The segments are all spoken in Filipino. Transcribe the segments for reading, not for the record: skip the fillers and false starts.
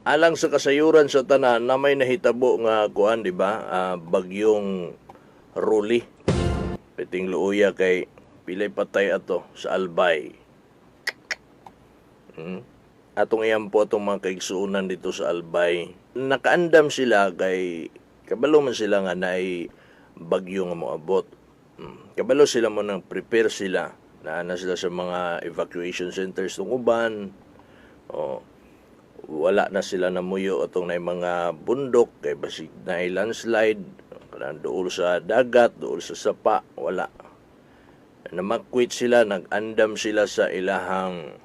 Alang sa kasayuran sa tanan na may nahitabo nga kuan, di ba? Bagyong Rolly. Piting luuya kay pilay patay ato sa Albay. Atong iyan po itong mga kaigsuunan dito sa Albay. Nakaandam sila kay kabalo man sila nga naay bagyo nga moabot. Kabalo sila mo nang prepare sila. Na sila sa mga evacuation centers ng uban. Wala na sila namuyo atong na mga bundok kay basig na landslide kanang dool sa dagat, dool sa sapa, wala. Namakwit sila, nag-andam sila sa ilahang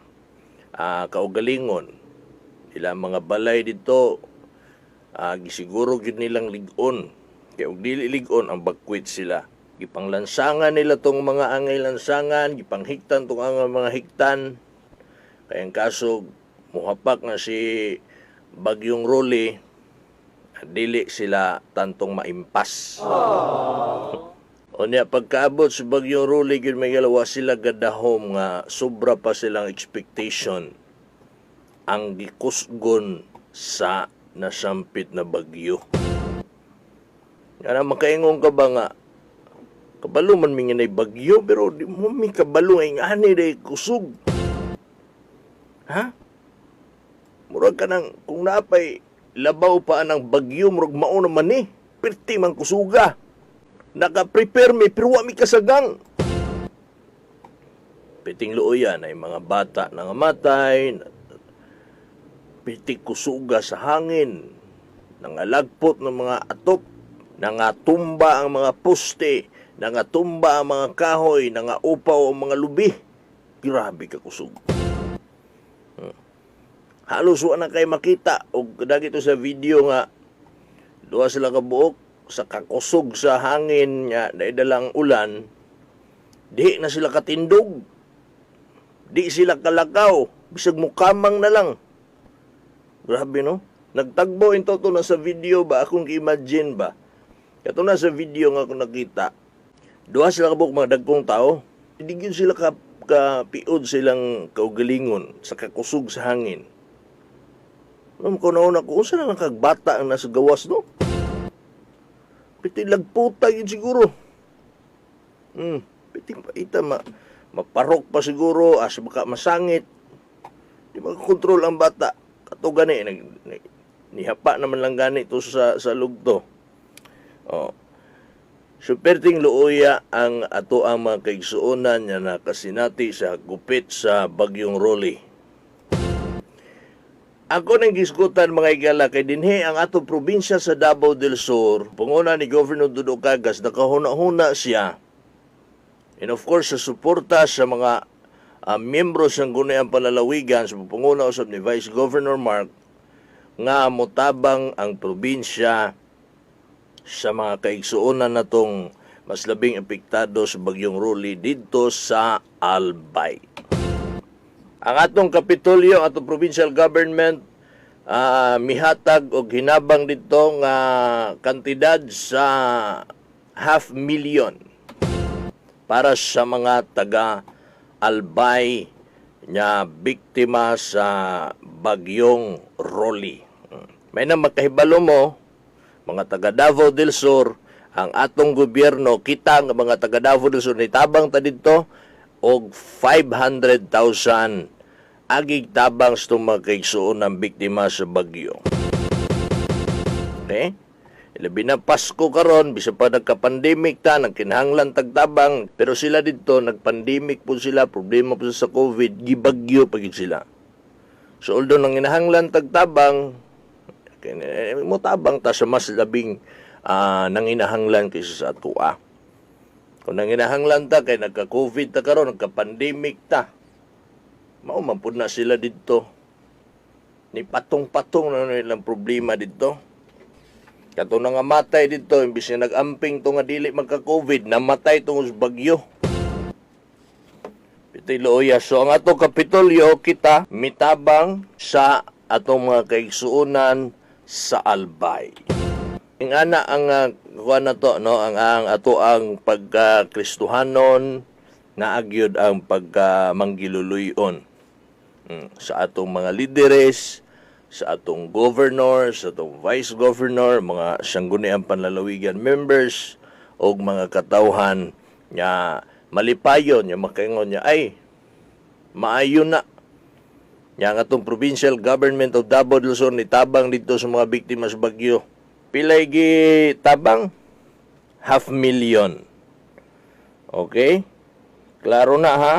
kaugalingon. Ilang mga balay dito, gisiguro gyud nilang ligon. Kaya og dili ligon ang bagkwit sila. Gipanglansangan nila tong mga angay lansangan, gipanghiktan tong mga hiktan. Kaya ang kaso, muhapak na si Bagyong Rolly, dili sila tantong maimpas. O niya, pagkaabot sa Bagyong Rolly, yun may galawa sila gadahom nga sobra pa silang expectation ang gikusgon sa nasampit na bagyo. Nga makaingon ka ba nga, kabalo man minginay bagyo, pero di mo may kabalo ay ngani day kusog. Ha? Murag ka nang, kung napay labaw pa ang bagyo, murag mauna man eh. Pirti man kusuga. Naka-prepare mi, pero wa mi kasagang. Piting luoyan ay mga bata na ngamatay, pitik kusuga sa hangin, nangalagpot ng mga atop, nangatumba ang mga poste, nangatumba ang mga kahoy, nangaupaw ang mga lubi. Grabe ka kusog. Halos wa na kay makita og dagito sa video nga duha sila ka buok sa kakusog sa hangin nga daidalang ulan, di na sila katindog, di sila kalakaw, bisag mukamang na lang. Grabe no, nagtagbo into to na sa video ba, akong imagine ba kato na sa video nga akong nakita, duha sila ka buok mga dagkong tao, di gyud sila kapiod silang kaugalingon sa kakusog sa hangin. Ko nauna ko, unsa na lang kagbata ang nasa gawas, no? Piti lagputa yun siguro. Piti paita, maparok pa siguro, baka masangit. Di makakontrol ang bata. Kato gani, nihapa naman lang gani ito sa lugto. Superting luoya ang ato ang mga kaigsuonan niya na kasinati sa gupit sa Bagyong Rolly. Ako nang gisgutan mga igala kay dinhi ang atong probinsya sa Davao del Sur, panguna ni Governor Dudo Cagas, nakahuna-huna siya. And of course, sa suporta sa mga miyembro sa Gunayang Palalawigan, sa panguna usab ni Vice Governor Mark, nga motabang ang probinsya sa mga kaigsuonan natong mas labing apektado sa Bagyong Rolly dito sa Albay. Ang atong Kapitolyo, atong provincial government, mihatag o hinabang dito nga kantidad sa 500,000 para sa mga taga Albay nga biktima sa Bagyong Rolly. May na makahibalo mo, mga taga Davao del Sur, ang atong gobyerno, kita nga mga taga Davao del Sur, nitabang ta dito, og 500,000 agig tabang sa mga kaigsuon ng biktima sa bagyo. Okay? Labi na Pasko karon, bisa pa nagka-pandemic ta, nagkinahanglan tagtabang, pero sila dito, nagpandemic po sila, problema po sa COVID, gibagyo pagid sila. So, although nang inahanglan tagtabang, mo tabang ta sa mas labing nang inahanglan kaysa sa atua. Kung nanginahanglan ta, kay nagka-COVID ta karon, nagka-pandemic ta, maumampun na sila dito. Ni patong-patong na nilang problema dito. Kato na nga matay dito, imbis na nag-amping to nga dili magka-COVID, namatay tungos bagyo. Pitay looya. So, ang atong Kapitolyo, kita mitabang sa atong mga kaigsuonan sa Albay. Ang ana ang kuha na to, no? ang ato ang pagkakristuhanon na agyod ang pagkamanggiluluyon sa atong mga lideres, sa atong governor, sa atong vice governor, mga sangguniang panlalawigan members o mga katawhan nga malipayon, nga makaingon niya, ay, maayo na. Nga nga itong provincial government of Davao del Sur ni tabang dito sa mga biktima sa bagyo. Pilay gi tabang? 500,000. Okay? Klaro na ha?